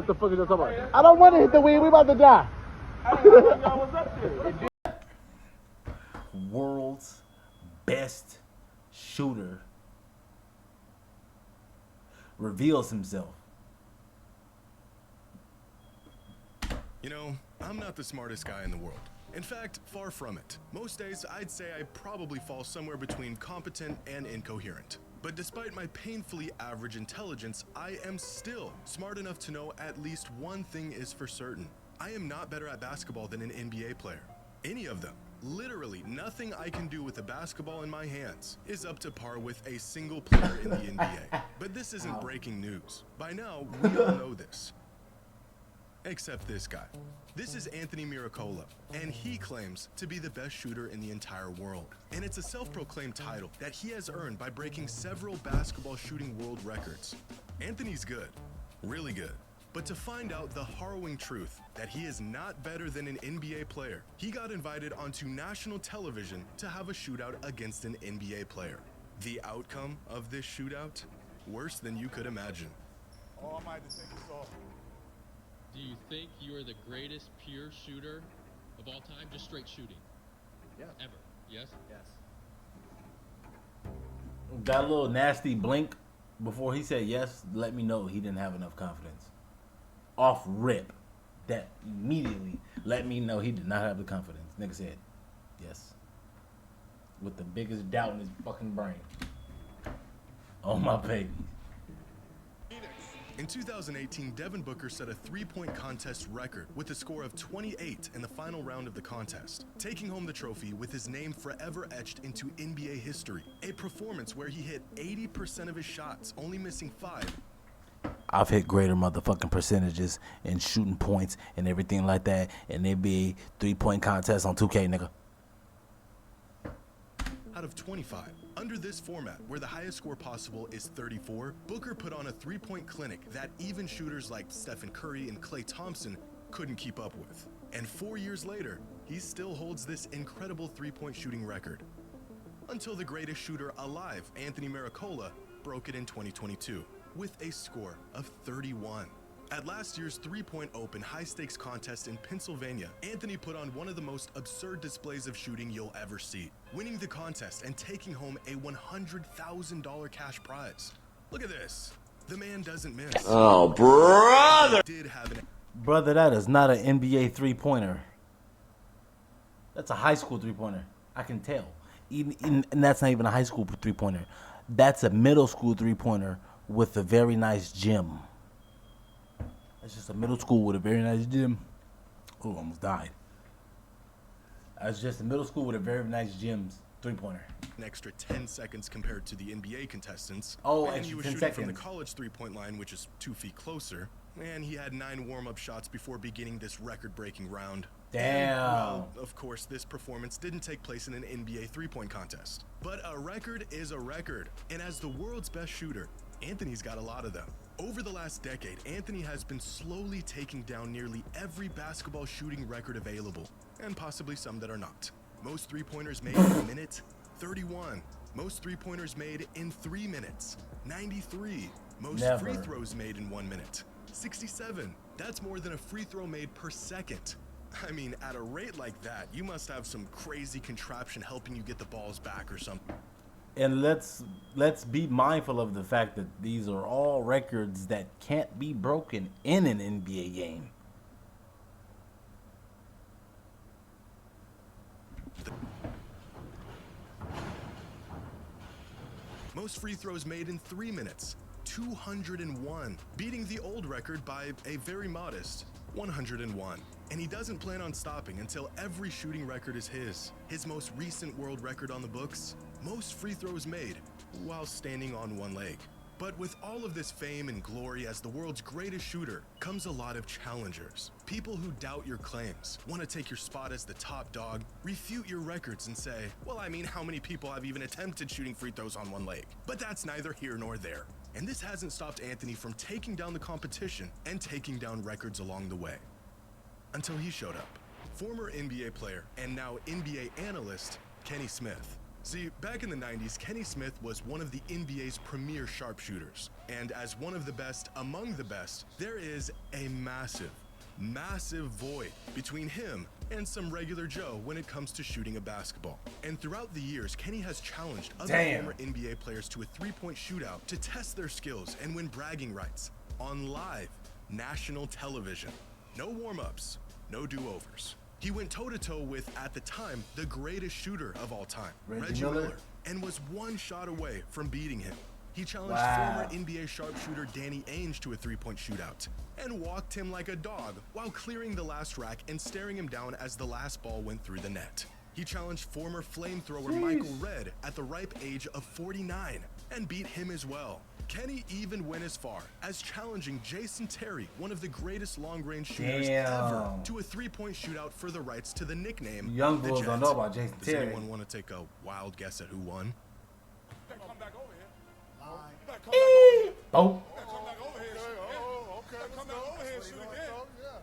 What the fuck is you talking about? I don't want to hit the weed. We about to die. I didn't know y'all was up there. World's best shooter reveals himself. You know, I'm not the smartest guy in the world. In fact, far from it. Most days, I'd say I probably fall somewhere between competent and incoherent. But despite my painfully average intelligence, I am still smart enough to know at least one thing is for certain. I am not better at basketball than an NBA player. Any of them. Literally nothing I can do with a basketball in my hands is up to par with a single player in the NBA. But this isn't breaking news. By now, we all know this. Except this guy. This is Anthony Miracola, and he claims to be the best shooter in the entire world. And it's a self-proclaimed title that he has earned by breaking several basketball shooting world records. Anthony's good, really good. But to find out the harrowing truth that he is not better than an NBA player, he got invited onto national television to have a shootout against an NBA player. The outcome of this shootout? Worse than you could imagine. Oh, I might just think it's all. Do you think you are the greatest pure shooter of all time? Just straight shooting? Yeah. Ever? Yes? Yes. That little nasty blink before he said yes let me know he didn't have enough confidence. Off rip. That immediately let me know he did not have the confidence. Nigga said yes. With the biggest doubt in his fucking brain. Oh my baby. In 2018, Devin Booker set a three-point contest record with a score of 28 in the final round of the contest, taking home the trophy with his name forever etched into NBA history. A performance where he hit 80% of his shots, only missing 5. I've hit greater motherfucking percentages in shooting points and everything like that in NBA 3-point contest on 2K, nigga. Out of 25. Under this format, where the highest score possible is 34, Booker put on a 3-point clinic that even shooters like Stephen Curry and Klay Thompson couldn't keep up with. And 4 years later, he still holds this incredible 3-point shooting record. Until the greatest shooter alive, Anthony Miracola, broke it in 2022 with a score of 31. At last year's 3-point open high-stakes contest in Pennsylvania, Anthony put on one of the most absurd displays of shooting you'll ever see, winning the contest and taking home a $100,000 cash prize. Look at this. The man doesn't miss. Oh, brother! Did have an Brother, that is not an NBA 3-pointer. That's a high school 3-pointer. I can tell. And that's not even a high school 3-pointer. That's a middle school 3-pointer with a very nice gym. That's just a middle school with a very nice gym. Oh, almost died. That's just a middle school with a very nice gym 3-pointer. an extra 10 seconds compared to the NBA contestants. Oh, and extra he was 10 shooting from the seconds. college three-point line, which is 2 feet closer. And he had 9 warm-up shots before beginning this record-breaking round. Damn. And, well, of course, this performance didn't take place in an NBA three-point contest. But a record is a record. And as the world's best shooter, Anthony's got a lot of them. Over the last decade, Anthony has been slowly taking down nearly every basketball shooting record available, and possibly some that are not. Most three-pointers made in a minute, 31. Most three-pointers made in 3 minutes, 93. Most Never. free throws made in 1 minute, 67. That's more than a free throw made per second. I mean, at a rate like that, you must have some crazy contraption helping you get the balls back or something. And let's be mindful of the fact that these are all records that can't be broken in an NBA game. Most free throws made in 3 minutes, 201, beating the old record by a very modest 101. And he doesn't plan on stopping until every shooting record is his. His most recent world record on the books, most free throws made while standing on one leg. But with all of this fame and glory as the world's greatest shooter comes a lot of challengers. People who doubt your claims, want to take your spot as the top dog, refute your records and say, well, I mean, how many people have even attempted shooting free throws on one leg? But that's neither here nor there. And this hasn't stopped Anthony from taking down the competition and taking down records along the way. Until he showed up. Former NBA player and now NBA analyst, Kenny Smith. See, back in the 90s, Kenny Smith was one of the NBA's premier sharpshooters. And as one of the best among the best, there is a massive void between him and some regular Joe when it comes to shooting a basketball. And throughout the years, Kenny has challenged other former NBA players to a three-point shootout to test their skills and win bragging rights on live national television. No warm-ups, no do-overs. He went toe-to-toe with, at the time, the greatest shooter of all time, Reggie Miller, and was one shot away from beating him. He challenged former NBA sharpshooter Danny Ainge to a three-point shootout and walked him like a dog while clearing the last rack and staring him down as the last ball went through the net. He challenged former flamethrower Michael Redd at the ripe age of 49 and beat him as well. Kenny even went as far as challenging Jason Terry, one of the greatest long-range shooters ever, to a three-point shootout for the rights to the nickname Young the bulls Jet. don't know about Jason Does Terry. anyone want to take a wild guess at who won? Come back over here. Oh, Come back over here. Oh, okay. Come back over here, shoot again.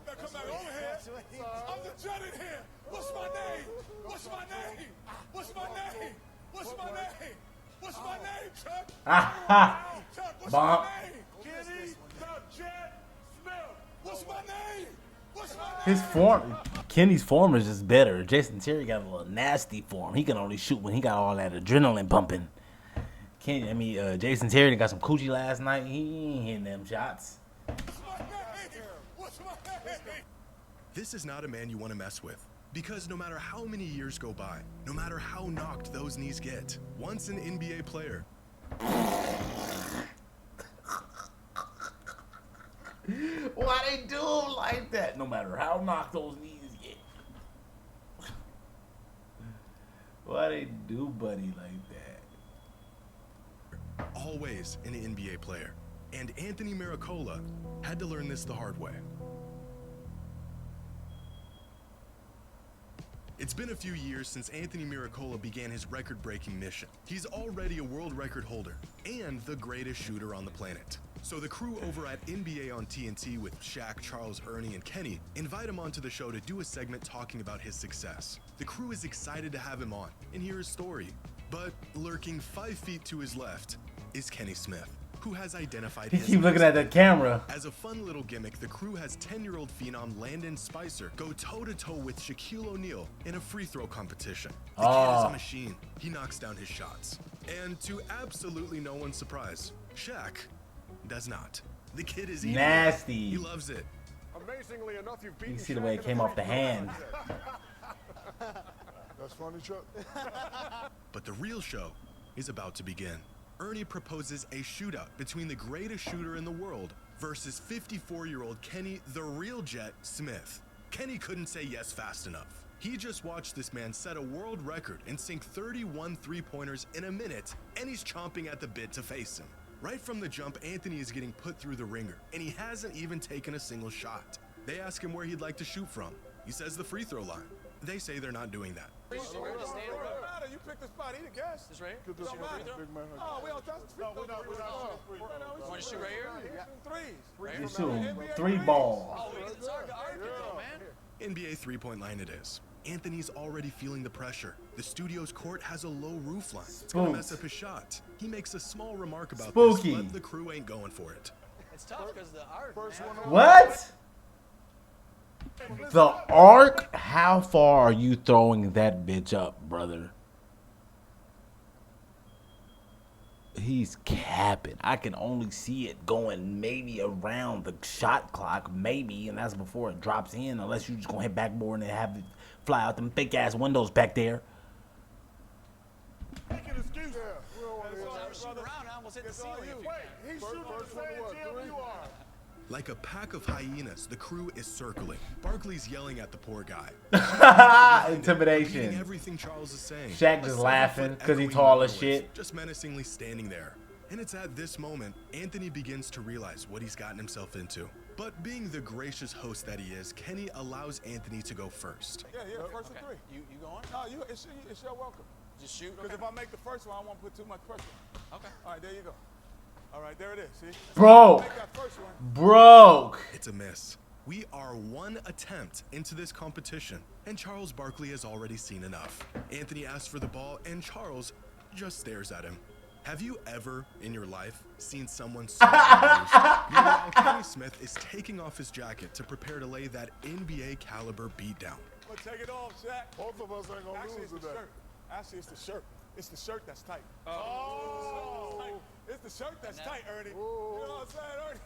Come back over here. I'm the Jet in here. What's my name? What's my name? What's my name? What's my name? What's my name, Chuck? Chuck, what's Bomb. my name? Kenny the Jet Smith. What's my name? What's my name? his form, Kenny's form is just better. Jason Terry got a little nasty form. He can only shoot when he got all that adrenaline pumping. Jason Terry got some coochie last night. He ain't hitting them shots. What's my name? What's my name? This is not a man you want to mess with. Because no matter how many years go by, no matter how knocked those knees get, once an NBA player, Why they do him like that? No matter how knocked those knees get. Why they do Buddy like that? always an NBA player. And Anthony Miracola had to learn this the hard way. It's been a few years since Anthony Miracola began his record-breaking mission. He's already a world record holder and the greatest shooter on the planet. So the crew over at NBA on TNT with Shaq, Charles, Ernie, and Kenny invite him onto the show to do a segment talking about his success. The crew is excited to have him on and hear his story. But lurking 5 feet to his left is Kenny Smith, who has identified He his keep looking at the camera. As a fun little gimmick, the crew has 10-year-old phenom Landon Spicer go toe-to-toe with Shaquille O'Neal in a free throw competition. The kid is a machine. He knocks down his shots. And to absolutely no one's surprise, Shaq does not. The kid is eating Nasty. it. He loves it. Amazingly enough, you've beaten You see the Shaq way in it came off the free throw hand. contest. That's funny, Chuck. But the real show is about to begin. Ernie proposes a shootout between the greatest shooter in the world versus 54-year-old Kenny the Real Jet Smith. Kenny couldn't say yes fast enough. He just watched this man set a world record and sink 31 three-pointers in a minute, and he's chomping at the bit to face him. Right from the jump, Anthony is getting put through the ringer, and he hasn't even taken a single shot. They ask him where he'd like to shoot from. He says the free throw line. They say they're not doing that. It don't matter. You pick the spot. He the guest. This right here? Good to see Don't you, matter. big man. Oh, we don't touch the free throw. we're not shooting free Want to shoot right here? Threes. He's shooting 3 balls. It's hard to argue though, man. NBA three-point line it is. Anthony's already feeling the pressure. The studio's court has a low roof line. It's gonna mess up his shot. He makes a small remark about Spooky. this, but the crew ain't going for it. It's tough because the art, First man. one. What? The arc? How far are you throwing that bitch up, brother? He's capping. I can only see it going maybe around the shot clock, maybe, and that's before it drops in, unless you just gonna hit backboard and have it fly out them fake ass windows back there. Make an excuse. Yeah, we don't want to hear I that. was shooting around, I almost hit the ceiling. He's shooting the same gym you are. Like a pack of hyenas, the crew is circling. Barkley's yelling at the poor guy. Repeating Intimidation. everything Charles is saying. Shaq A just 7-foot laughing 'cause he echoing tall as voice, shit. Just menacingly standing there. And it's at this moment, Anthony begins to realize what he's gotten himself into. But being the gracious host that he is, Kenny allows Anthony to go first. Yeah, first and three. You going? No, it's your welcome. Just shoot. Because if I make the first one, I won't put too much pressure. Okay. All right, there you go. All right, there it is. See? Broke. Make that first one. Broke. It's a miss. We are one attempt into this competition, and Charles Barkley has already seen enough. Anthony asks for the ball, and Charles just stares at him. Have you ever in your life seen someone so confused? Meanwhile, Kenny Smith is taking off his jacket to prepare to lay that NBA caliber beatdown. I'm gonna take it off, Shaq. Both of us ain't gonna Actually, lose it's the today. shirt. Actually, it's the shirt. It's the shirt that's tight. Oh! It's the shirt that's tight, Ernie. Ooh. You know what I'm saying, Ernie?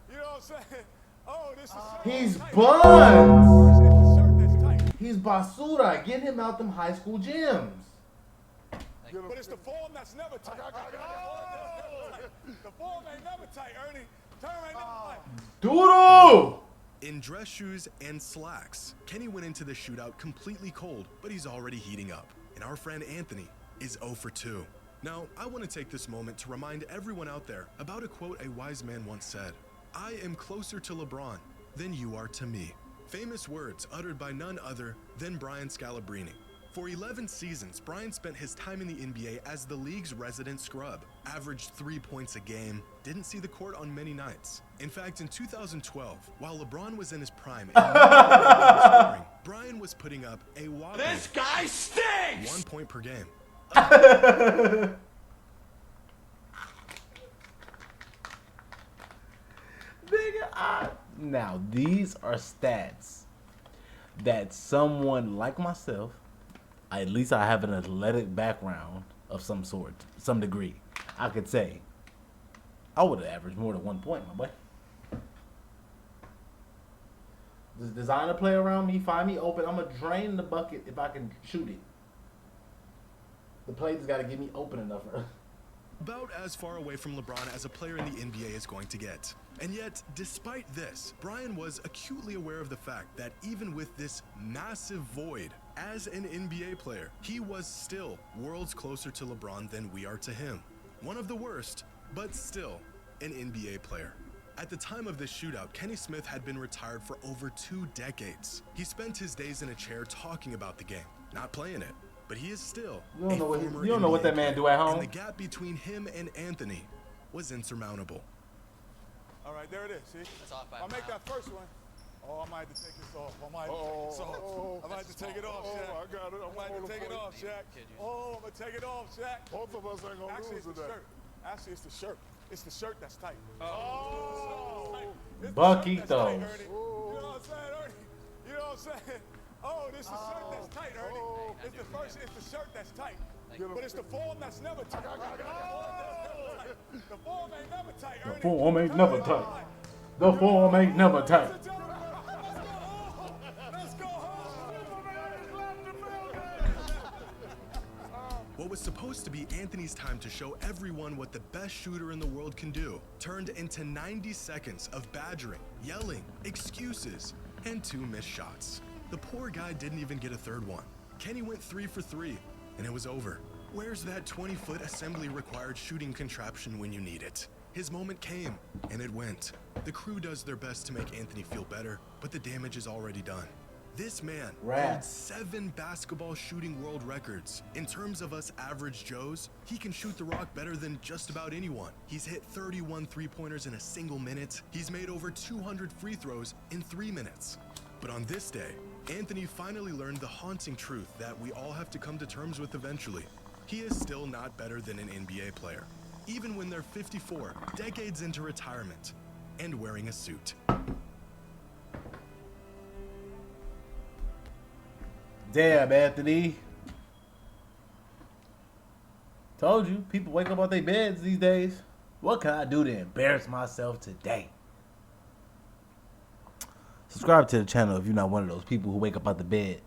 You know what I'm saying? Oh, this is shirt. He's that's tight. buns. It's the shirt that's tight. He's basura. Get him out them high school gyms. But it's the form that's never tight. The form ain't never tight, Ernie. Turn ain't never tight. Doodle. In dress shoes and slacks, Kenny went into the shootout completely cold, but he's already heating up. And our friend Anthony is 0 for 2. Now, I want to take this moment to remind everyone out there about a quote a wise man once said: "I am closer to LeBron than you are to me." Famous words uttered by none other than Brian Scalabrine. For 11 seasons, Brian spent his time in the NBA as the league's resident scrub, averaged 3 points a game, didn't see the court on many nights. In fact, in 2012, while LeBron was in his prime and scoring, Brian was putting up a whopping This guy stinks! 1 point per game. Now, these are stats that someone like myself, at least I have an athletic background of some sort, some degree, I could say, I would have averaged more than 1 point, my boy. Does designer play around me, find me open, I'm going to drain the bucket if I can shoot it. The play just got to get me open enough. About as far away from LeBron as a player in the NBA is going to get. And yet, despite this, Brian was acutely aware of the fact that even with this massive void as an NBA player, he was still worlds closer to LeBron than we are to him. One of the worst, but still an NBA player. At the time of this shootout, Kenny Smith had been retired for over 2 decades. He spent his days in a chair talking about the game, not playing it. But he is still You don't know what former you don't know what NBA that man player, do at home. And the gap between him and Anthony was insurmountable. All right, there it is. See? That's off by a I'll make mile. that first one. Oh, I might have to take this off. I might have to take this off. I might have to take it off, Shaq. I got it. I might have to take it off, Shaq. Oh, I'm gonna take it off, Shaq. Both of us ain't gonna Actually, lose it's the today. shirt. Actually, it's the shirt. It's the shirt that's tight. Oh! It's the Bucky shirt that's tight, those. Ernie. You know what I'm saying, Ernie? You know what I'm saying? Oh, this is the shirt that's tight, Ernie. It's the first. It's the shirt that's tight. But it's the form that's never tight. The form ain't never tight, Ernie. The form ain't never tight. The form ain't never tight. Let's go home. Let's go home. What was supposed to be Anthony's time to show everyone what the best shooter in the world can do turned into 90 seconds of badgering, yelling, excuses, and 2 missed shots. The poor guy didn't even get a third one. Kenny went 3 for 3, and it was over. Where's that 20-foot assembly required shooting contraption when you need it? His moment came, and it went. The crew does their best to make Anthony feel better, but the damage is already done. This man holds 7 basketball shooting world records. In terms of us average Joes, he can shoot the rock better than just about anyone. He's hit 31 three-pointers in a single minute. He's made over 200 free throws in 3 minutes. But on this day, Anthony finally learned the haunting truth that we all have to come to terms with eventually. He is still not better than an NBA player, even when they're 54, decades into retirement, and wearing a suit. Damn, Anthony. Told you, people wake up out their beds these days. What can I do to embarrass myself today? Subscribe to the channel if you're not one of those people who wake up out the bed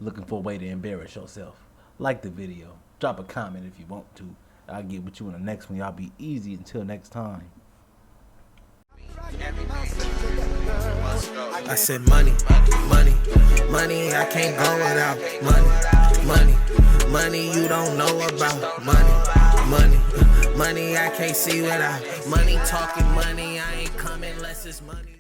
looking for a way to embarrass yourself. Like the video. Drop a comment if you want to. I'll get with you in the next one. Y'all be easy until next time. I said money, money, money, I can't go without money, money, money you don't know about money, money, money I can't see without money, talking money, I ain't coming unless it's money.